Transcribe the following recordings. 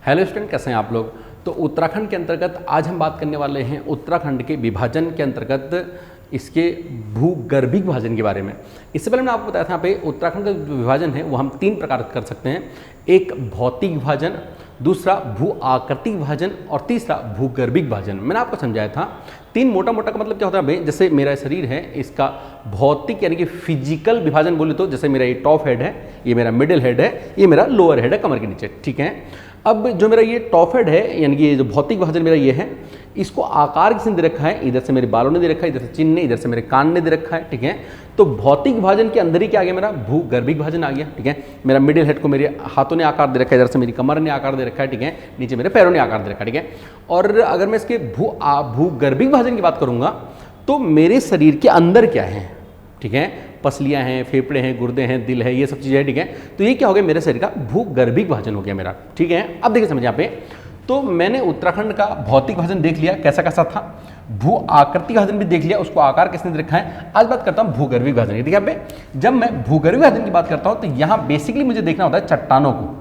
Hello student, कैसे हैं आप लोग। तो उत्तराखंड के अंतर्गत आज हम बात करने वाले हैं उत्तराखंड के विभाजन के अंतर्गत इसके भूगर्भिक विभाजन के बारे में। इससे पहले मैंने आपको बताया था यहाँ पे उत्तराखंड का जो विभाजन है वो हम 3 प्रकार कर सकते हैं। एक भौतिक विभाजन, दूसरा भू आकृतिक विभाजन और तीसरा भूगर्भिक विभाजन। मैंने आपको समझाया था 3 मोटा मोटा का मतलब क्या होता है भाई। जैसे मेरा शरीर है, इसका भौतिक यानी कि फिजिकल विभाजन बोले तो जैसे मेरा ये टॉप हेड है, ये मेरा मिडिल हेड है, ये मेरा लोअर हेड है कमर के नीचे, ठीक है। अब जो मेरा ये टॉप हेड है यानी कि ये जो भौतिक विभाजन मेरा ये है, इसको आकार किसने दे रखा है, इधर से मेरे बालों ने दे रखा है, इधर से चिन्ह ने, इधर से मेरे कान ने दे रखा है, ठीक है। तो भौतिक विभाजन के अंदर ही क्या आ गया, मेरा भूगर्भिक विभाजन आ गया, ठीक है। मेरा मिडिल हेड को मेरे हाथों ने आकार दे रखा है, इधर से मेरी कमर ने आकार दे रखा है, ठीक है, नीचे मेरे पैरों ने आकार दे रखा है, ठीक है। और अगर मैं इसके भूगर्भिक विभाजन की बात करूंगा तो मेरे शरीर के अंदर क्या है, ठीक है, पसलियां हैं, फेफड़े हैं, गुर्दे हैं, दिल है, ये सब चीज़ें हैं, ठीक है। तो ये क्या हो गया, मेरे शरीर का भूगर्भिक विभाजन हो गया मेरा, ठीक है। अब देखिए समझ यहाँ पे, तो मैंने उत्तराखंड का भौतिक विभाजन देख लिया कैसा कैसा था, भू आकृतिक विभाजन भी देख लिया, उसको आकार किसने दे रखा है। आज बात करता हूँ भूगर्भिक विभाजन की, ठीक है। पे जब मैं भूगर्भिक विभाजन की बात करता हूँ तो यहाँ बेसिकली मुझे देखना होता है चट्टानों को,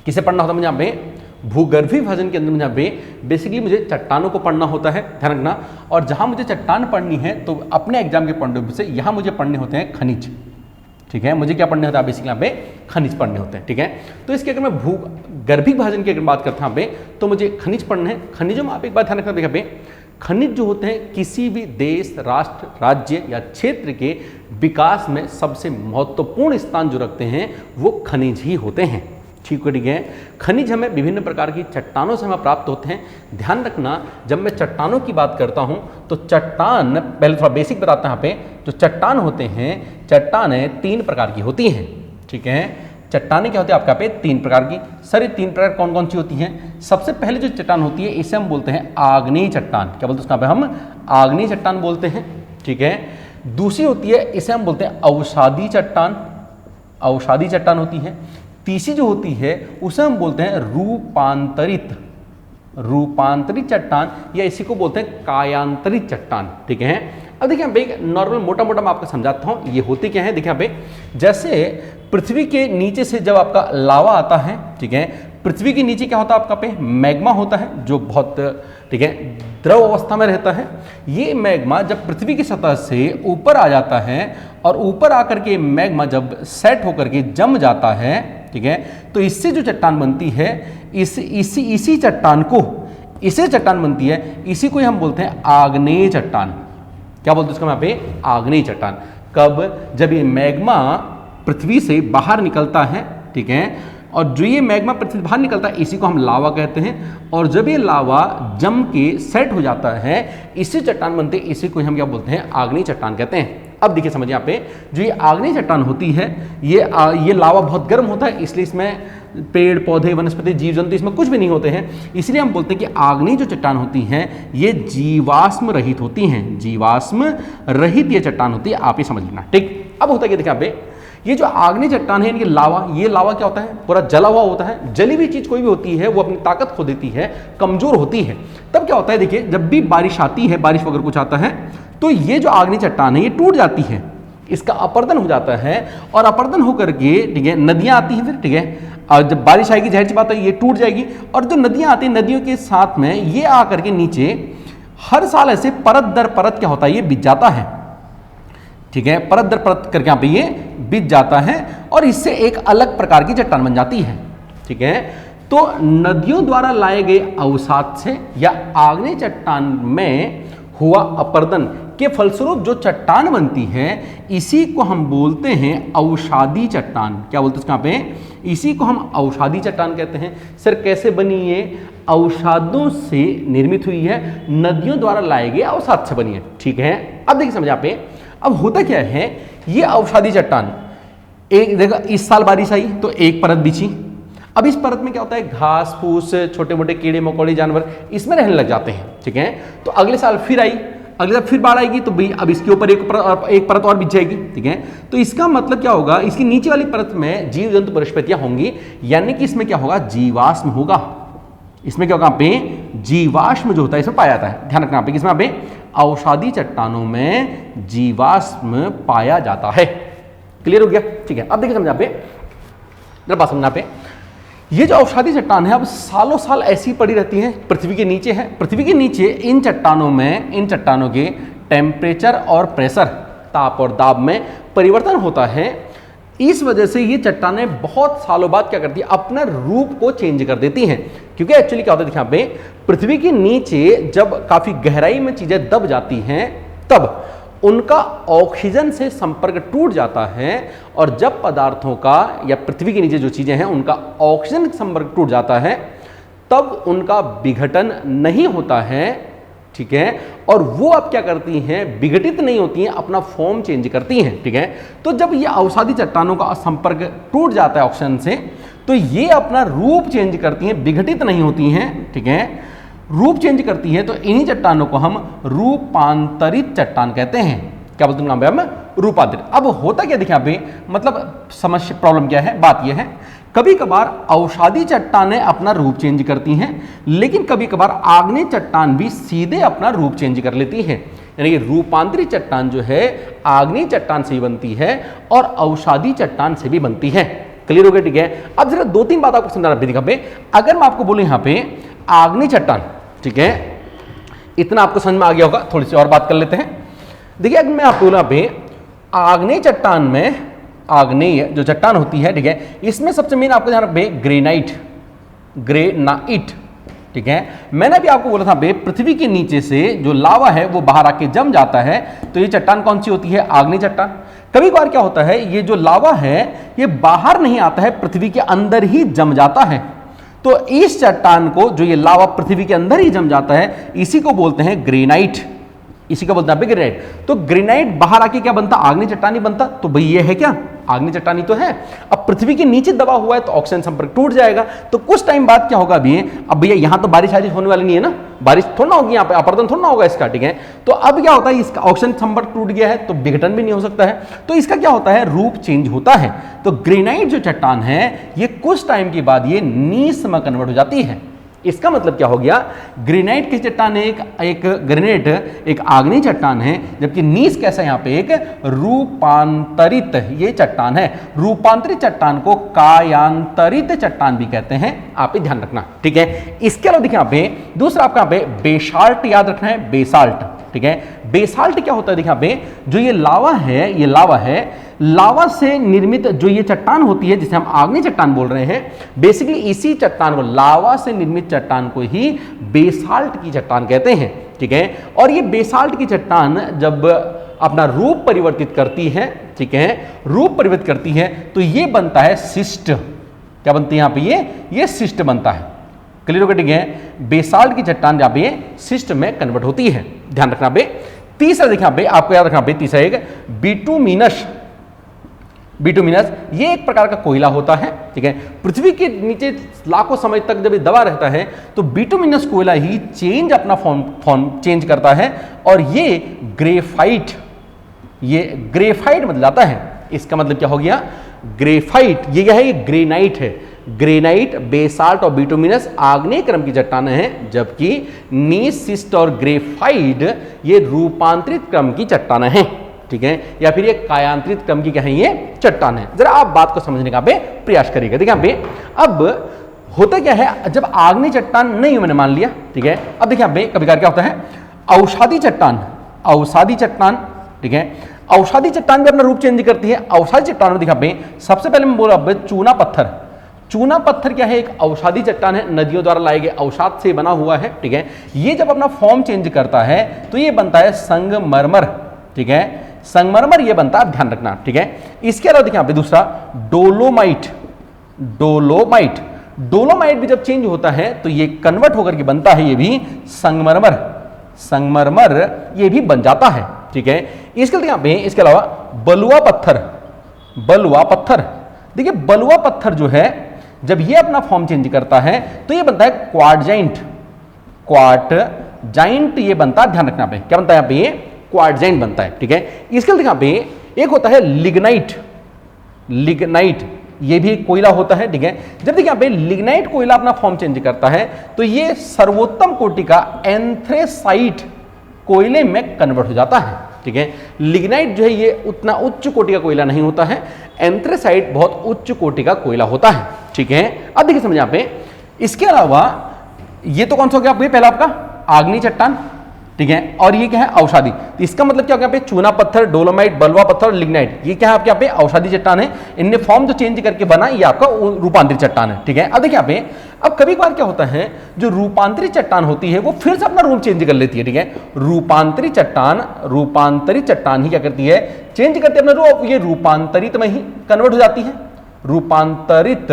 किसे पढ़ना होता है मुझे यहाँ पे, भूगर्भिक विभाजन के अंदर मुझे यहाँ पे बेसिकली मुझे चट्टानों को पढ़ना होता है, ध्यान रखना। और जहाँ मुझे चट्टान पढ़नी है तो अपने एग्जाम के पॉइंट ऑफ व्यू से यहाँ मुझे पढ़ने होते हैं खनिज, ठीक है। मुझे क्या पढ़ने होता है बेसिकली यहाँ पे, खनिज पढ़ने होते हैं, ठीक है। तो इसके अगर मैं भूगर्भिक विभाजन की अगर बात करता हूँ यहाँ पे तो मुझे खनिज पढ़ने हैं। खनिजों में आप एक बात ध्यान रखना, देखिए पे खनिज जो होते हैं किसी भी देश, राष्ट्र, राज्य या क्षेत्र के विकास में सबसे महत्वपूर्ण स्थान जो रखते हैं वो खनिज ही होते हैं, ठीक है। खनिज हमें विभिन्न प्रकार की चट्टानों से हमें प्राप्त होते हैं। ध्यान रखना, जब मैं चट्टानों की बात करता हूं तो चट्टान, पहले थोड़ा बेसिक बताते हैं यहाँ पे, जो चट्टान होते हैं, चट्टानें 3 प्रकार की होती हैं, ठीक है। चट्टानें क्या होती है आपका पे 3 प्रकार की। सर ये 3 प्रकार कौन कौन सी होती हैं। सबसे पहले जो चट्टान होती है इसे हम बोलते हैं आग्नेय चट्टान, क्या बोलते हैं उसका पे हम आग्नेय चट्टान बोलते हैं, ठीक है। दूसरी होती है इसे हम बोलते हैं अवसादी चट्टान, अवसादी चट्टान होती है। तीसरी जो होती है उसे हम बोलते हैं रूपांतरित चट्टान या इसी को बोलते हैं कायांतरित चट्टान, ठीक है। अब देखिए यहाँ पे एक नॉर्मल मोटा मोटा मैं आपको समझाता हूँ ये होती क्या है। देखिए यहाँ पे जैसे पृथ्वी के नीचे से जब आपका लावा आता है, ठीक है, पृथ्वी के नीचे क्या होता है आपका पे मैग्मा होता है जो बहुत, ठीक है, द्रव अवस्था में रहता है। ये मैग्मा जब पृथ्वी की सतह से ऊपर आ जाता है और ऊपर आकर के मैग्मा जब सेट होकर के जम जाता है, ठीक है, तो इससे जो चट्टान बनती है इसी चट्टान को, इससे चट्टान बनती है, इसी को हम बोलते हैं आग्नेय चट्टान। क्या बोलते हैं उसका यहाँ पे, आग्नेय चट्टान। कब, जब ये मैग्मा पृथ्वी से बाहर निकलता है, ठीक है, और जो ये मैग्मा पृथ्वी बाहर निकलता है इसी को हम लावा कहते हैं। और जब ये लावा जम के सेट हो जाता है इसी चट्टान बनते हैं, इसी को हम क्या बोलते हैं, आग्नेय चट्टान कहते हैं। अब देखिए समझिए यहाँ पे, जो ये आग्नेय चट्टान होती है ये लावा बहुत गर्म होता है, इसलिए इसमें पेड़ पौधे, वनस्पति, जीव जंतु इसमें कुछ भी नहीं होते हैं। इसलिए हम बोलते हैं कि आग्नेय जो चट्टान होती हैं ये जीवाश्म रहित होती हैं, जीवाश्म रहित ये चट्टान होती है, आप ये समझ लेना, ठीक। अब होता है कि देखिए यहाँ पे ये जो आग्नेय चट्टान है, लावा, ये लावा क्या होता है, पूरा जला हुआ होता है। जली हुई चीज कोई भी होती है वो अपनी ताकत खो देती है, कमजोर होती है। तब क्या होता है, देखिए जब भी बारिश आती है, बारिश वगैरह कुछ आता है तो ये जो आग्नेय चट्टान है ये टूट जाती है, इसका अपर्दन हो जाता है और अपर्दन होकर के, ठीक है, नदियां आती हैं फिर, ठीक है। और जब बारिश आएगी जाहिर सी बात है ये टूट जाएगी और जो नदियां आती हैं नदियों के साथ में ये आकर के नीचे हर साल ऐसे परत दर परत क्या होता है, ये बिछ जाता है, ठीक है, परत दर परत करके यहाँ पे ये बिछ जाता है और इससे एक अलग प्रकार की चट्टान बन जाती है, ठीक है। तो नदियों द्वारा लाए गए अवसाद से या आग्नेय चट्टान में हुआ अपर्दन के फलस्वरूप जो चट्टान बनती है इसी को हम बोलते हैं अवसादी चट्टान। क्या बोलते हैं इसका पे, इसी को हम अवसादी चट्टान कहते हैं। सर कैसे बनी ये, अवसादों से निर्मित हुई है, नदियों द्वारा लाए गए अवसाद से बनी है, ठीक है। अब देखिए समझ यहाँ पे, अब होता क्या है, ये अवसादी चट्टान एक देखा, इस साल बारिश आई तो एक परत बिछी, अब इस परत में क्या होता है, घास फूस, छोटे मोटे कीड़े मकोड़े जानवर इसमें रहने लग जाते हैं, ठीक है। तो अगले साल फिर आई, अगले साल फिर बाढ़ आएगी तो भाई अब इसके ऊपर एक परत और बिछ जाएगी, ठीक है। तो इसका मतलब क्या होगा, इसकी नीचे वाली परत में जीव जंतु वनस्पतियां होंगी, यानी कि इसमें क्या होगा, जीवाश्म होगा। इसमें क्या होगा पे, जीवाश्म जो होता है इसमें पाया जाता है। ध्यान रखना पे, किसमें पे, अवसादी चट्टानों में जीवाश्म पाया जाता है। क्लियर हो गया, ठीक है। अब देखिए समझा पे, जरा बात समझना पे, ये जो अवसादी चट्टान है अब सालों साल ऐसी पड़ी रहती हैं, पृथ्वी के नीचे है। पृथ्वी के नीचे इन चट्टानों के टेम्परेचर और प्रेशर, ताप और दाब में परिवर्तन होता है। इस वजह से ये चट्टानें बहुत सालों बाद क्या करती है, अपना रूप को चेंज कर देती हैं। क्योंकि एक्चुअली क्या होता है, देखिए यहाँ पे पृथ्वी के नीचे जब काफी गहराई में चीजें दब जाती हैं तब उनका ऑक्सीजन से संपर्क टूट जाता है, और जब पदार्थों का या पृथ्वी के नीचे जो चीजें हैं उनका ऑक्सीजन संपर्क टूट जाता है तब उनका विघटन नहीं होता है, ठीक है। और वो अब क्या करती हैं, विघटित नहीं होती हैं, अपना फॉर्म चेंज करती हैं, ठीक है। तो जब ये अवसादी चट्टानों का संपर्क टूट जाता है ऑक्सीजन से, तो ये अपना रूप चेंज करती हैं, विघटित नहीं होती हैं, ठीक है, रूप चेंज करती है। तो इन्हीं चट्टानों को हम रूपांतरित चट्टान कहते हैं। क्या बोलते हैं नाम पे हम, रूपांतरित। अब होता क्या देखिए यहाँ पे, मतलब समस्या प्रॉब्लम क्या है, बात यह है कभी कभार अवसादी चट्टानें अपना रूप चेंज करती हैं, लेकिन कभी कभार आग्नेय चट्टान भी सीधे अपना रूप चेंज कर लेती है। यानी कि रूपांतरित चट्टान जो है आग्नेय चट्टान से ही बनती है और अवसादी चट्टान से भी बनती है। क्लियर हो गया, ठीक है। अब जरा दो तीन बात आपको समझाना दिखा पे, अगर मैं आपको बोलूं यहाँ पे आग्नेय चट्टान, ठीक है, इतना आपको समझ में आ गया होगा। थोड़ी सी और बात कर लेते हैं। देखिए अगर मैं आपको बोला पे आग्नेय चट्टान में, आग्नेय जो चट्टान होती है, ठीक है, इसमें सबसे मेन आपको ध्यान रखना ग्रेनाइट, ठीक है। मैंने भी आपको बोला था बे पृथ्वी के नीचे से जो लावा है वो बाहर आके जम जाता है, तो ये चट्टान कौन सी होती है, आग्नेय चट्टान। कभी कभार क्या होता है, ये जो लावा है ये बाहर नहीं आता है, पृथ्वी के अंदर ही जम जाता है। तो इस चट्टान को, जो ये लावा पृथ्वी के अंदर ही जम जाता है, इसी को बोलते हैं ग्रेनाइट, इसी का बोलते हैं ग्रेनाइट। तो ग्रेनाइट बाहर आके क्या बनता, आग्नेय चट्टानी बनता। तो भाई ये है क्या, आग्नेय चट्टानी तो है। अब पृथ्वी के नीचे दबा हुआ है तो ऑक्सीजन संपर्क टूट जाएगा, तो कुछ टाइम बाद क्या होगा अभी, अब भैया यहां तो बारिश होने वाली नहीं है ना, बारिश थोड़ा ना होगी, यहाँ पे अपरदन थोड़ा ना होगा इसका, ठीक है। तो अब क्या होता है, इसका ऑक्सीजन संपर्क टूट गया है तो विघटन भी नहीं हो सकता है, तो इसका क्या होता है, रूप चेंज होता है। तो ग्रेनाइट जो चट्टान है ये कुछ टाइम के बाद ये नीस में कन्वर्ट हो जाती है। इसका मतलब क्या हो गया, ग्रेनाइट की चट्टान एक ग्रेनाइट एक आग्नेय चट्टान है, जबकि नीस कैसा यहाँ पे एक रूपांतरित ये चट्टान है। रूपांतरित चट्टान को कायांतरित चट्टान भी कहते हैं, आप ही ध्यान रखना, ठीक है। इसके अलावा देखिए यहाँ पे दूसरा आपका यहाँ पे बेसाल्ट याद रखना है, बेसाल्ट, ठीक है। बेसाल्ट क्या होता है, देखिए यहाँ पे जो ये लावा है, लावा से निर्मित जो ये चट्टान होती है जिसे हम आग्नेय चट्टान बोल रहे हैं, बेसिकली इसी चट्टान को, लावा से निर्मित चट्टान को ही बेसाल्ट की चट्टान कहते हैं, ठीक है। और ये बेसाल्ट की चट्टान जब अपना रूप परिवर्तित करती है, ठीक है, रूप परिवर्तित करती है तो ये बनता है सिस्ट। क्या बनती है यहाँ पे, ये सिस्ट बनता है। क्लियर हो गया, ठीक है। बेसाल्ट की चट्टान जहाँ पे सिस्ट में कन्वर्ट होती है, ध्यान रखना बे। तीसरा देखना बे, आपको याद रखना बे, तीसरा एक बिटुमिनस, ये एक प्रकार का कोयला होता है, ठीक है। पृथ्वी के नीचे लाखों समय तक जब ये दबा रहता है तो बिटुमिनस कोयला ही अपना फॉर्म चेंज करता है, और ये ग्रेफाइट बन जाता है। इसका मतलब क्या हो गया, ग्रेफाइट, ये क्या है, ये ग्रेनाइट है। ग्रेनाइट, बेसाल्ट और बिटुमिनस आग्नेय क्रम की चट्टानें हैं, जबकि नीस, सिस्ट और ग्रेफाइट ये रूपांतरित क्रम की चट्टानें हैं, ठीक है, या फिर ये कायांतरित क्रम की क्या है, ये चट्टान है। जरा आप बात को समझने का प्रयास करिएगा। देखिए यहाँ पे अब होता क्या है, जब आग्नेय चट्टान नहीं मैंने मान लिया, ठीक है। अब देखिए यहाँ पे कभी क्या होता है, अवसादी चट्टान, ठीक है, अवसादी चट्टान भी अपना रूप चेंज करती है। अवसादी चट्टान में देखिए सबसे पहले मैं बोला चूना पत्थर क्या है, एक अवसादी चट्टान है, नदियों द्वारा लाए गए अवसाद से बना हुआ है, ठीक है। ये जब अपना फॉर्म चेंज करता है तो ये बनता है संगमरमर, ठीक है, संगमरमर ये बनता है, ध्यान रखना, ठीक है। इसके अलावा देखिए यहाँ पे दूसरा डोलोमाइट भी जब चेंज होता है तो ये कन्वर्ट होकर के बनता है, ये भी संगमरमर ये भी बन जाता है, ठीक है। इसके यहाँ पे इसके अलावा बलुआ पत्थर, देखिए बलुआ पत्थर जो है जब ये अपना फॉर्म चेंज करता है तो ये बनता है क्वार्टजाइंट ये बनता है, ध्यान रखना पे क्या बनता है, यहाँ पे ये क्वार्टजाइंट बनता है, ठीक है। इसके लिए यहाँ पे एक होता है लिग्नाइट, ये भी एक कोयला होता है, ठीक है। जब देखिए यहाँ पे लिग्नाइट कोयला अपना फॉर्म चेंज करता है तो ये सर्वोत्तम कोटि का एंथ्रेसाइट कोयले में कन्वर्ट हो जाता है, ठीक है। लिग्नाइट जो है ये उतना उच्च कोटि का कोयला नहीं होता है, एंथ्रेसाइट बहुत उच्च कोटि का कोयला होता है, ठीक है। अब देखिए समझ यहाँ पे, इसके अलावा ये तो कौन सा हो गया आपको, पहला आपका आग्नेय चट्टान, ठीक है, और ये क्या है औषधि। तो इसका मतलब क्या हो गया यहाँ पे, चूना पत्थर, डोलोमाइट, बलुआ पत्थर और लिग्नाइट, ये क्या है आपके यहाँ पे औषधि चट्टान है। इनने फॉर्म जो चेंज करके बना ये आपका रूपांतरित चट्टान है, ठीक है। अब देखिए यहाँ पे, अब कभी कभार क्या होता है, जो रूपांतरित चट्टान होती है वो फिर से अपना रूप चेंज कर लेती है, ठीक है। रूपांतरित चट्टान ही क्या करती है, चेंज करती है अपना रूप, ये रूपांतरित में ही कन्वर्ट हो जाती है, रूपांतरित,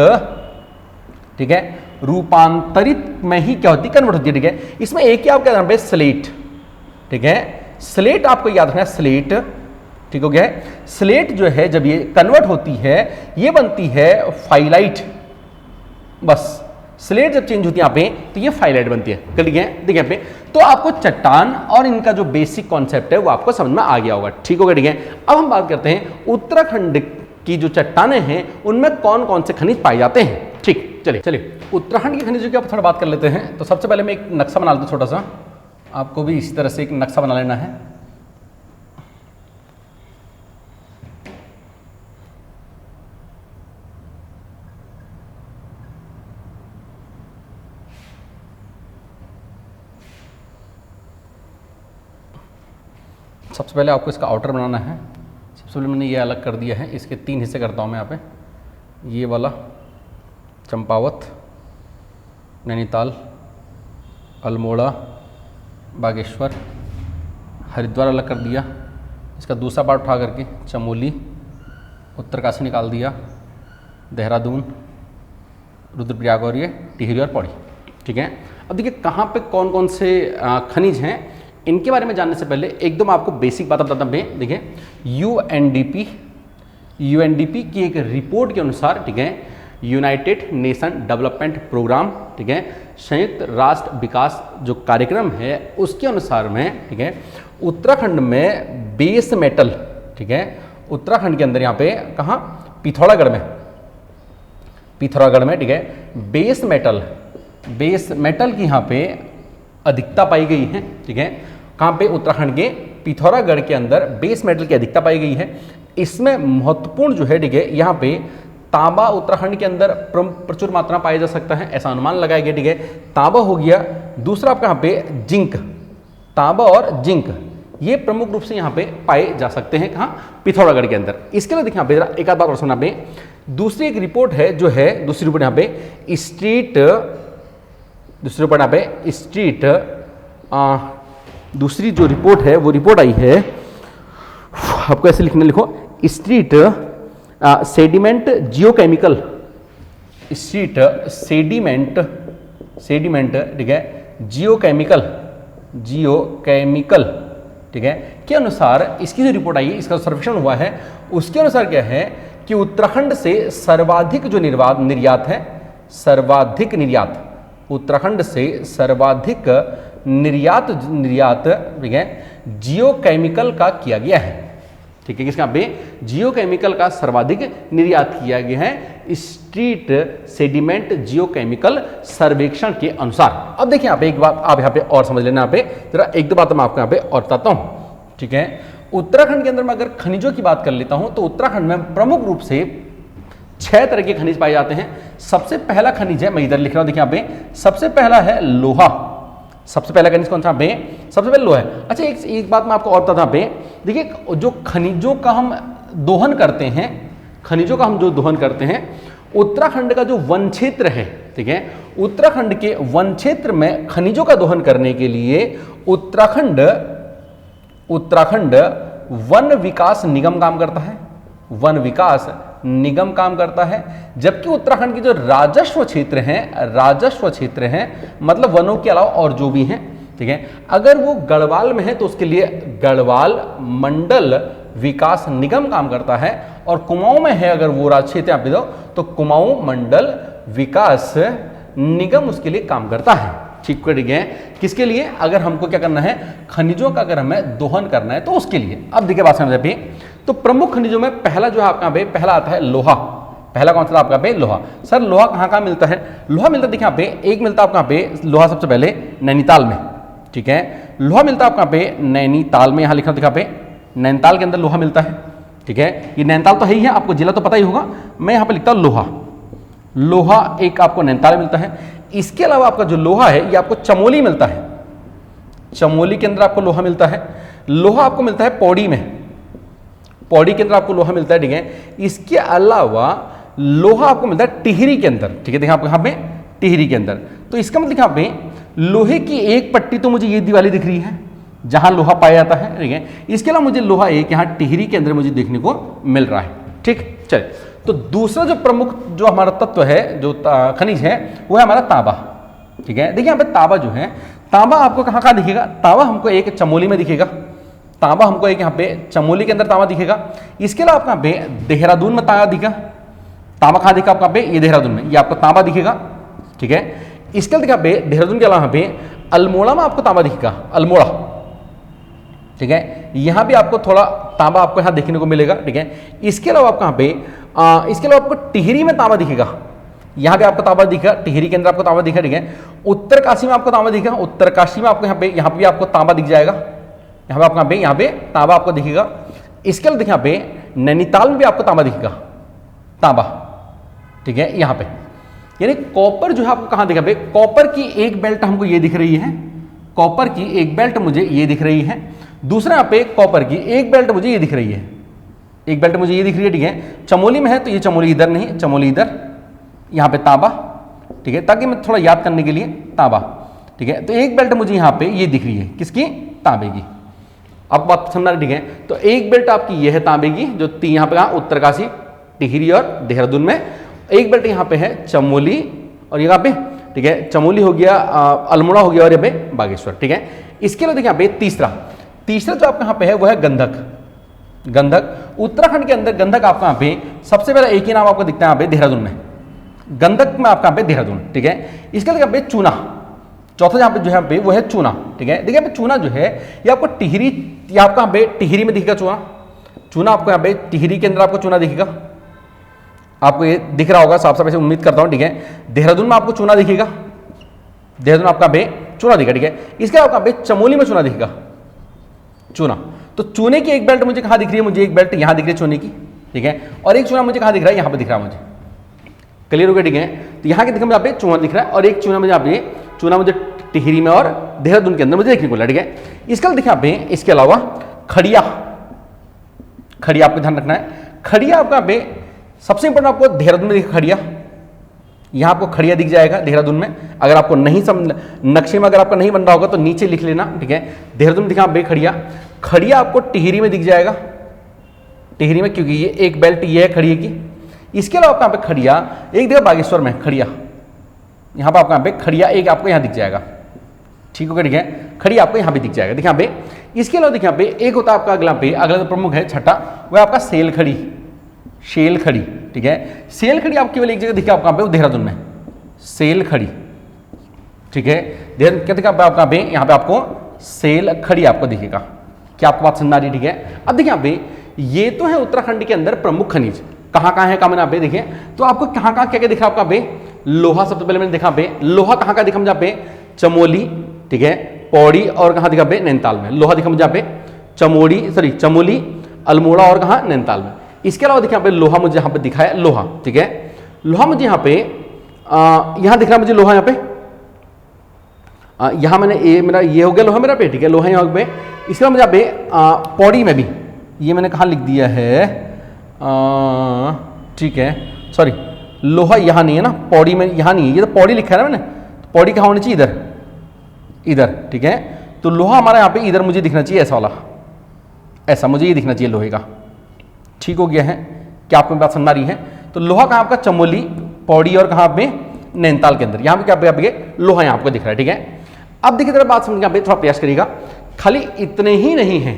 ठीक है, रूपांतरित में ही क्या होती है, कन्वर्ट होती है, ठीक है। इसमें एक ही आपका नाम है स्लेट, ठीक है, स्लेट आपको याद रखना, स्लेट, ठीक हो गया है। स्लेट जो है जब ये कन्वर्ट होती है ये बनती है फाइलाइट, बस स्लेट जब चेंज होती है यहाँ पे तो ये फाइलाइट बनती है, ठीक है। देखिए यहाँ पे तो आपको चट्टान और इनका जो बेसिक कॉन्सेप्ट है वो आपको समझ में आ गया होगा, ठीक होगा, ठीक है। अब हम बात करते हैं उत्तराखंड की जो चट्टानें हैं उनमें कौन कौन से खनिज पाए जाते हैं, ठीक। चलिए उत्तराखंड के खनिजों की आप थोड़ा बात कर लेते हैं। तो सबसे पहले मैं एक नक्शा बना लेता हूं छोटा सा, आपको भी इसी तरह से एक नक्शा बना लेना है। सबसे पहले आपको इसका आउटर बनाना है। सबसे पहले मैंने ये अलग कर दिया है, इसके 3 हिस्से करता हूँ मैं यहाँ पे। ये वाला चंपावत, नैनीताल, अल्मोड़ा, बागेश्वर, हरिद्वार अलग कर दिया। इसका दूसरा पार्ट उठा करके चमोली, उत्तरकाशी निकाल दिया, देहरादून, रुद्रप्रयाग और ये टिहरी और पौड़ी, ठीक है। अब देखिए कहाँ पे कौन कौन से खनिज हैं, इनके बारे में जानने से पहले एकदम आपको बेसिक बात बताता हूँ। देखिए यूएनडीपी की एक रिपोर्ट के अनुसार, ठीक है, यूनाइटेड नेशन डेवलपमेंट प्रोग्राम, ठीक है, संयुक्त राष्ट्र विकास जो कार्यक्रम है उसके अनुसार में, ठीक है, उत्तराखंड में बेस मेटल, ठीक है, उत्तराखंड के अंदर यहाँ पे कहाँ, पिथौरागढ़ में, ठीक है, बेस मेटल की यहाँ पे अधिकता पाई गई है, ठीक है। कहाँ पे, उत्तराखंड के पिथौरागढ़ के अंदर बेस मेटल की अधिकता पाई गई है। इसमें महत्वपूर्ण जो है, ठीक है, यहाँ पे तांबा उत्तराखंड के अंदर प्रचुर मात्रा पाया जा सकता है, ऐसा अनुमान लगाया गया, ठीक है। तांबा हो गया। दूसरा आपका यहाँ पे जिंक, तांबा और जिंक ये प्रमुख रूप से यहाँ पे पाए जा सकते हैं, कहाँ, पिथौरागढ़ के अंदर। इसके लिए देखिए यहाँ पे एक आध बात और सुना पे, दूसरी एक रिपोर्ट है जो है, दूसरी रिपोर्ट यहाँ पे स्ट्रीट, दूसरी जो रिपोर्ट है वो रिपोर्ट आई है, आपको ऐसे लिखना, लिखो स्ट्रीट सेडिमेंट जियोकेमिकल, सेडिमेंट, ठीक है, जियोकेमिकल, ठीक है, के अनुसार इसकी जो रिपोर्ट आई है, इसका सर्वेक्षण हुआ है, उसके अनुसार क्या है कि उत्तराखंड से सर्वाधिक जो निर्यात है, उत्तराखंड से सर्वाधिक निर्यात, ठीक है, जियोकेमिकल का किया गया है, ठीक है। किसका पे, जियोकेमिकल का सर्वाधिक निर्यात किया गया है स्ट्रीट सेडिमेंट जियोकेमिकल सर्वेक्षण के अनुसार। अब देखिए यहाँ पे एक बात आप यहाँ पे और समझ लेना, यहाँ पे जरा एक दो बात मैं आपको यहाँ पे और बताता हूँ, ठीक है। उत्तराखंड के अंदर मैं अगर खनिजों की बात कर लेता हूँ तो उत्तराखंड में प्रमुख रूप से 6 तरह के खनिज पाए जाते हैं। सबसे पहला खनिज है, मैं इधर लिख रहा हूँ, देखिए यहाँ पे सबसे पहला है लोहा। सबसे पहला खनिज कौन सा पे, सबसे पहले लोहा है। अच्छा एक बात मैं आपको और बताता पे, देखिए जो खनिजों का हम दोहन करते हैं, उत्तराखंड का जो वन क्षेत्र है, ठीक है, उत्तराखंड के वन क्षेत्र में खनिजों का दोहन करने के लिए उत्तराखंड वन विकास निगम काम करता है, जबकि उत्तराखंड की जो राजस्व क्षेत्र हैं, मतलब वनों के अलावा और जो भी हैं, ठीक है, अगर वो गढ़वाल में है तो उसके लिए गढ़वाल मंडल विकास निगम काम करता है, और कुमाऊं में है अगर वो राज्य क्षेत्र आप दो तो कुमाऊं मंडल विकास निगम उसके लिए काम करता है, ठीक है। किसके लिए, अगर हमको क्या करना है, खनिजों का अगर हमें दोहन करना है तो उसके लिए। अब देखिए बात समझ पे, तो प्रमुख खनिजों में पहला जो है आपका पे, पहला आता है लोहा। पहला कौन सा आपका पे, लोहा। सर लोहा कहाँ मिलता है, लोहा मिलता है, देखिए यहाँ पे एक मिलता है आपका पे लोहा सबसे पहले नैनीताल में, ठीक है, लोहा मिलता है आपका पे नैनीताल में, यहाँ लिखा दिखा पे नैनीताल के अंदर लोहा मिलता है, ठीक है। ये नैनीताल तो है ही है, आपको जिला तो पता ही होगा, मैं यहाँ पे लिखता हूँ लोहा। लोहा एक आपको नैनीताल में मिलता है। इसके अलावा आपका जो लोहा है ये आपको चमोली मिलता है, चमोली के अंदर आपको लोहा मिलता है। लोहा आपको मिलता है पौड़ी में, पौड़ी के अंदर आपको लोहा मिलता है, ठीक है। इसके अलावा लोहा आपको मिलता है टिहरी के अंदर, ठीक है। देखिए आपको यहाँ पे टिहरी के अंदर, तो इसका मतलब यहाँ पे लोहे की एक पट्टी तो मुझे ये वाली दिख रही है जहां लोहा पाया जाता है, ठीक है। इसके अलावा मुझे लोहा एक यहाँ टिहरी के अंदर मुझे देखने को मिल रहा है, ठीक। चलिए, तो दूसरा जो प्रमुख जो हमारा तत्व है, जो खनिज है, वो है हमारा तांबा, ठीक है। देखिए यहाँ पे तांबा जो है, तांबा आपको कहाँ कहाँ दिखेगा? तांबा हमको एक चमोली में दिखेगा, तांबा हमको एक यहाँ पे चमोली के अंदर तांबा दिखेगा। इसके अलावा आपका पे देहरादून में तांबा दिखा, तांबा कहाँ दिखा आपका पे? ये देहरादून में, ये आपको तांबा दिखेगा, ठीक है। इसके अलावा पे देहरादून के अलावा पे अल्मोड़ा में आपको तांबा दिखेगा, अल्मोड़ा, ठीक है। यहाँ भी आपको थोड़ा तांबा आपको यहाँ देखने को मिलेगा, ठीक है। इसके अलावा आपको यहाँ पे इसके अलावा आपको टिहरी में तांबा दिखेगा, यहाँ पे आपको तांबा दिखेगा, टिहरी के अंदर आपको तांबा दिखेगा, ठीक है। उत्तरकाशी में आपको तांबा दिखेगा, उत्तरकाशी में आपको यहाँ पे आपको तांबा दिख जाएगा, यहाँ पे आपको यहाँ पे तांबा आपको दिखेगा। इसके अलावा देखिए यहाँ पे नैनीताल में भी आपको तांबा दिखेगा, तांबा, ठीक है। यहाँ पे यानी कॉपर जो है आपको कहाँ दिखा पे? कॉपर की एक बेल्ट हमको ये दिख रही है, कॉपर की एक बेल्ट मुझे ये दिख रही है। दूसरा यहाँ पे कॉपर की एक बेल्ट मुझे ये दिख रही है, एक बेल्ट मुझे ये दिख रही है, ठीक है। चमोली में है तो ये चमोली इधर नहीं, चमोली इधर, यहाँ पे तांबा, ठीक है, ताकि मैं थोड़ा याद करने के लिए तांबा, ठीक है। तो एक बेल्ट मुझे यहाँ पे ये दिख रही है, किसकी? तांबे की। अब बात समझना, ठीक है। तो एक बेल्ट आपकी ये है तांबे की, जो यहाँ पे उत्तरकाशी, टिहरी और देहरादून में। एक बेल्ट यहाँ पे है चमोली और यहाँ पे, ठीक है, चमोली हो गया, अल्मोड़ा हो गया और यहाँ पे बागेश्वर, ठीक है। इसके अलावा देखिए यहाँ पे तीसरा जो आपका यहाँ पे है वो है गंधक। गंधक उत्तराखंड के अंदर गंधक आपका यहाँ पे सबसे पहले एक ही नाम आपको दिखता है यहाँ पे देहरादून में, गंधक में आपका यहाँ पे देहरादून, ठीक है। इसके अलावा यहाँ पे चूना, चौथा यहाँ पे जो है यहाँ पे वो है चूना, ठीक है। देखिए यहाँ पे चूना जो है ये आपको टिहरी, ये आपका यहाँ पे टिहरी में दिखेगा चूना, चूना आपको यहाँ पे टिहरी के अंदर आपको चूना दिखेगा, आपको ये दिख रहा होगा साफ साफ, ऐसे उम्मीद करता हूँ, ठीक है। देहरादून में आपको चूना दिखेगा, देहरादून आपका पे चूना दिखेगा, ठीक है। इसके अलावा पे चमोली में चूना दिखेगा, चूना। तो चूने की एक बेल्ट मुझे कहाँ दिख रही है? मुझे एक बेल्ट यहाँ दिख रही है चूने की, ठीक है। और एक चूना मुझे कहाँ दिख रहा है? यहाँ पे दिख रहा है मुझे, क्लियर हो गया, ठीक है। तो यहाँ के देखिए मुझे यहाँ पे चूना दिख रहा है और एक चूना मुझे यहाँ पे, चूना मुझे टिहरी में और देहरादून के अंदर मुझे देखने को मिला, ठीक है। इसके अलावा देखिए यहाँ पे, इसके अलावा खड़िया, खड़िया आपको ध्यान रखना है। खड़िया आपका पे सबसे इंपॉर्टेंट आपको देहरादून में दिखा खड़िया, यहाँ आपको खड़िया दिख जाएगा देहरादून में। अगर आपको नहीं समझ, नक्शे में अगर आपका नहीं बन रहा होगा तो नीचे लिख लेना, ठीक है। देहरादून में दिखा बे खड़िया, खड़िया आपको टिहरी में दिख जाएगा, टिहरी में, क्योंकि ये एक बेल्ट ये है खड़िया की। इसके अलावा आपका यहाँ पे खड़िया एक देखा बागेश्वर में खड़िया, यहाँ पर आपका यहाँ पे खड़िया एक आपको यहाँ दिख जाएगा, ठीक होगा, ठीक है। खड़िया आपको यहाँ पे दिख जाएगा, देखिए यहाँ पे। इसके अलावा देखिए यहाँ पे एक होता है आपका अगला पे, अगला जो प्रमुख है छठा, वो आपका सेल खड़ी, शेल खड़ी, ठीक है। सेल खड़ी आपकी केवल एक जगह दिखे आपको यहाँ पे, देहरादून में, सेल खड़ी, ठीक है। देहरादून क्या दिखा आपका पे? यहाँ पे आपको सेल खड़ी आपको दिखेगा। क्या आपको बात समझ आ रही है? ठीक है। अब देखिए यहाँ पे ये तो है उत्तराखंड के अंदर प्रमुख खनिज, कहाँ कहाँ है काम यहाँ पे देखिए। तो आपको कहाँ कहाँ क्या क्या दिखा आपका पे? लोहा सबसे पहले मैंने देखा पे, लोहा कहाँ कहाँ दिखा मुझे यहाँ पे? चमोली, ठीक है, पौड़ी और कहाँ दिखा पे? नैनीताल में लोहा दिखा मुझे यहाँ पे, चमोली, अल्मोड़ा और कहाँ? नैनीताल में। इसके अलावा देखिए यहाँ पे लोहा मुझे यहाँ पे दिखा है, लोहा, ठीक है। लोहा मुझे यहाँ पे यहाँ दिख रहा है मुझे लोहा यहाँ पे, यहाँ मैंने ये मेरा ये हो गया लोहा मेरा पे, ठीक है, लोहा यहाँ पे। इसके बाद मुझे यहाँ पे पौड़ी में भी ये मैंने कहाँ लिख दिया है, ठीक है, सॉरी, लोहा यहाँ नहीं है ना, पौड़ी में यहाँ नहीं है, ये तो पौड़ी लिखा है ना मैंने, तो पौड़ी कहाँ होनी चाहिए? इधर, इधर, ठीक है। तो लोहा हमारा यहाँ पे इधर मुझे दिखना चाहिए, ऐसा वाला, ऐसा मुझे ये दिखना चाहिए लोहे का, ठीक हो गया है। क्या आपको बात समझ आ रही है? तो लोहा कहाँ आपका? चमोली, पौड़ी और कहाँ पे? नैनीताल के अंदर। यहाँ पे क्या पे लोहा यहाँ आपको दिख रहा है, ठीक है। अब देखिए जरा बात समझ यहाँ पे थोड़ा प्रयास करिएगा। खाली इतने ही नहीं है,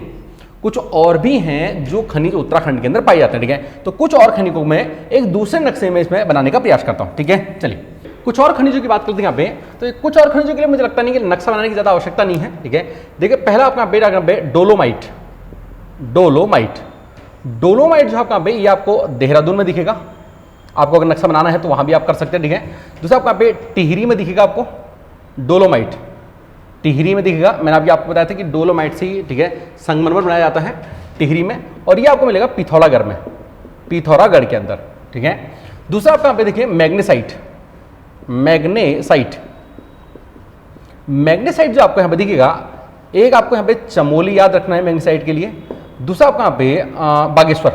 कुछ और भी हैं जो खनिज उत्तराखंड के अंदर पाए जाते हैं, ठीक है। तो कुछ और खनिजों को मैं एक दूसरे नक्शे में इसमें बनाने का प्रयास करता हूँ, ठीक है। चलिए कुछ और खनिजों की बात करते हैं यहाँ पे। तो कुछ और खनिजों के लिए मुझे लगता नहीं कि नक्शा बनाने की ज्यादा आवश्यकता नहीं है, ठीक है। देखिए पहला आपका पे डोलोमाइट, डोलोमाइट जो आपका पे ये आपको देहरादून में दिखेगा, आपको अगर नक्शा बनाना है तो वहां भी आप कर सकते हैं, ठीक है। दूसरा आपका पे टिहरी में दिखेगा आपको डोलोमाइट, टिहरी में दिखेगा। मैंने अभी आपको बताया था कि डोलोमाइट से ही, ठीक है, संगमरमर बनाया जाता है। टिहरी में, और ये आपको मिलेगा पिथौरागढ़ में, पिथौरागढ़ के अंदर, ठीक है। दूसरा आपका यहाँ पे देखिए मैग्नेसाइट, मैग्नेसाइट, मैग्नेसाइट जो आपको यहाँ पे दिखेगा, एक आपको यहाँ पे चमोली याद रखना है मैग्नेसाइट के लिए, दूसरा आपको यहाँ पे बागेश्वर,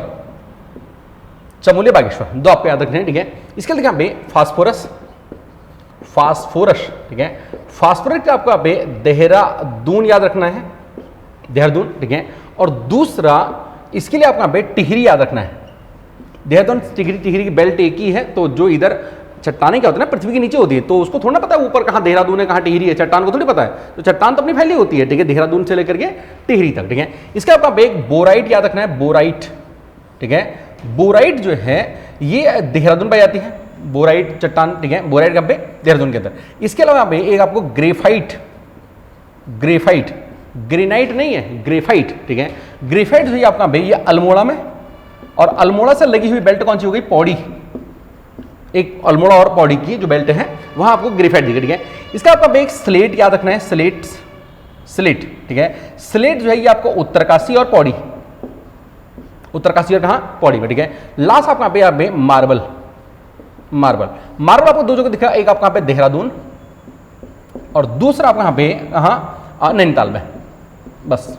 चमोली बागेश्वर, दो आपको याद रखने हैं, ठीक है। इसके लिए यहाँ पे फास्फोरस, फास्फोरस, ठीक है। फास्फोरस का आपको यहाँ पे देहरादून याद रखना है, देहरादून, ठीक है। और दूसरा इसके लिए आपको यहाँ पे टिहरी याद रखना है, देहरादून टिहरी, टिहरी की बेल्ट एक ही है, तो जो इधर चट्टाने क्या होता है ना, पृथ्वी के नीचे होती है, तो उसको थोड़ा ना पता है ऊपर कहाँ देहरादून है कहाँ टिहरी है, चट्टान को थोड़ी पता है, तो चट्टान तो अपनी फैली होती है, ठीक है, देहरादून से लेकर के टिहरी तक, ठीक है। इसका आपको एक बोराइट याद रखना है, बोराइट, ठीक है। बोराइट जो है ये देहरादून पर जाती है, बोराइट चट्टान, ठीक है, बोराइट कहाँ पे, देहरादून के अंदर। इसके अलावा यहाँ पे एक आपको ग्रेफाइट, ग्रेफाइट, ग्रेनाइट नहीं है, ग्रेफाइट, ठीक है। ग्रेफाइट जो है आपका भाई ये अल्मोड़ा में, और अल्मोड़ा से लगी हुई बेल्ट कौन सी हो गई, पौड़ी, एक अल्मोड़ा और पौड़ी की जो बेल्ट है वहां आपको ग्रेफाइट दिखेगा, ठीक है। इसका आपका एक स्लेट याद रखना है, स्लेट, स्लेट, ठीक है। स्लेट जो है ये आपको उत्तरकाशी और पौड़ी, उत्तरकाशी और कहां, पौड़ी में, ठीक है। लास्ट आपका यहाँ पे मार्बल, मार्बल, मार्बल आपको दो जगह दिखा, एक आपका यहाँ पे देहरादून और दूसरा आपका यहाँ पे कहां, नैनीताल में। बस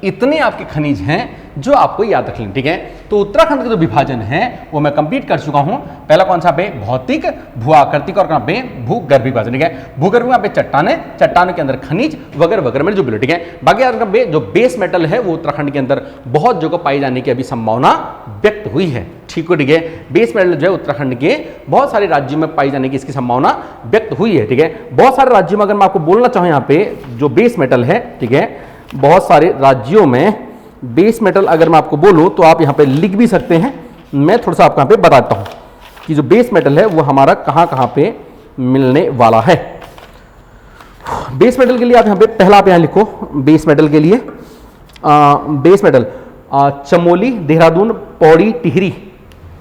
इतने आपके खनिज हैं जो आपको याद रख लें, ठीक है। तो उत्तराखंड का जो विभाजन है वो मैं कंप्लीट कर चुका हूं। पहला कौन सा पे, भौतिक, भूआकृतिक और कहां पे, भूगर्भ विभाजन, ठीक है। भूगर्भ में पे चट्टाने, चट्टानों के अंदर खनिज वगैरह वगैरह में जो बिलो, ठीक है। बाकी आपका जो बेस मेटल है वो उत्तराखंड के अंदर बहुत जगह पाई जाने की अभी संभावना व्यक्त हुई है, ठीक है, ठीक है। बेस मेटल जो है उत्तराखंड के बहुत सारे राज्यों में पाई जाने की इसकी संभावना व्यक्त हुई है, ठीक है। बहुत सारे राज्यों में अगर मैं आपको बोलना चाहूं यहाँ पे जो बेस मेटल है, ठीक है, बहुत सारे राज्यों में बेस मेटल अगर मैं आपको बोलूं तो आप यहां पे लिख भी सकते हैं। मैं थोड़ा सा आपको यहां पे बताता हूं कि जो बेस मेटल है वो हमारा कहां कहां पे मिलने वाला है। बेस मेटल के लिए आप यहां पे पहला आप यहां लिखो, बेस मेटल के लिए base metal Chamoli, Dehradun, Pauri, Tehri,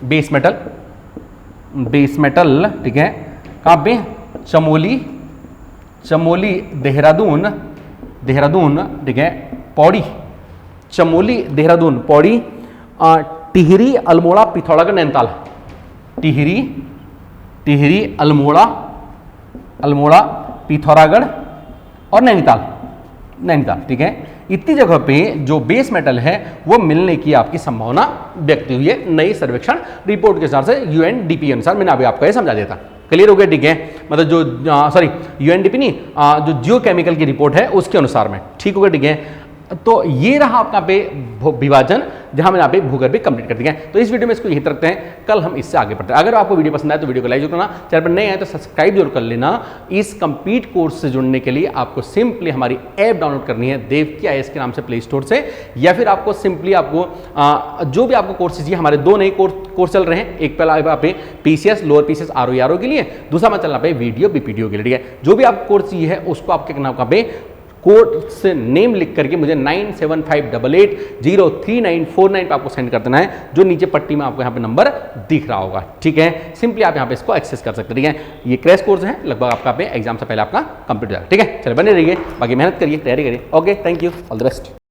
base metal, base metal, ठीक है। कहां पे, चमोली, चमोली, देहरादून, देहरादून, ठीक है, पौड़ी, चमोली, देहरादून, पौड़ी, टिहरी, अल्मोड़ा, पिथौरागढ़, नैनीताल, टिहरी, टिहरी, अल्मोड़ा, अल्मोड़ा, पिथौरागढ़ और नैनीताल, नैनीताल, ठीक है। इतनी जगह पे जो बेस मेटल है वो मिलने की आपकी संभावना व्यक्त हुई है नई सर्वेक्षण रिपोर्ट के हिसाब से, यूएनडीपी अनुसार। मैंने अभी आपको ये समझा दिया था, क्लियर हो गया, ठीक है। मतलब जो सॉरी यूएनडीपी नहीं, जो जियोकेमिकल की रिपोर्ट है उसके अनुसार में, ठीक हो गया, ठीक है। तो ये रहा आपका पे विभाजन, जहां मैंने यहाँ पे भूगर्भ भी कंप्लीट कर दिया है। तो इस वीडियो में इसको यहीं रखते हैं, कल हम इससे आगे बढ़ते हैं। अगर आपको वीडियो पसंद आए तो वीडियो को लाइक जरूर करना, चैनल पर नए आए तो सब्सक्राइब जरूर कर लेना। इस कंप्लीट कोर्स से जुड़ने के लिए आपको सिंपली हमारी ऐप डाउनलोड करनी है देवकी आईएएस के नाम से प्ले स्टोर से, या फिर आपको सिंपली आपको जो भी आपको कोर्सेज चाहिए, हमारे दो नए कोर्स चल रहे हैं। एक पहला पे पीसीएस, लोअर पीसीएस, आरओ के लिए, दूसरा मैं चलना पे वीडियो बीपीडीओ के लिए, ठीक है। जो भी आपको कोर्स चाहिए है उसको आपके नाम का पे कोड से नेम लिख करके मुझे 975888034949 पे आपको सेंड कर देना है, जो नीचे पट्टी में आपको यहाँ पे नंबर दिख रहा होगा, ठीक है। सिंपली आप यहाँ पे इसको एक्सेस कर सकते हैं, ठीक है। ये क्रैश कोर्स है, लगभग आपका पे एग्जाम से पहले आपका कंप्लीट हो जाएगा, ठीक है। चलिए बने रहिए, बाकी मेहनत करिए, तैयारी करिए। Okay, thank you, all the best.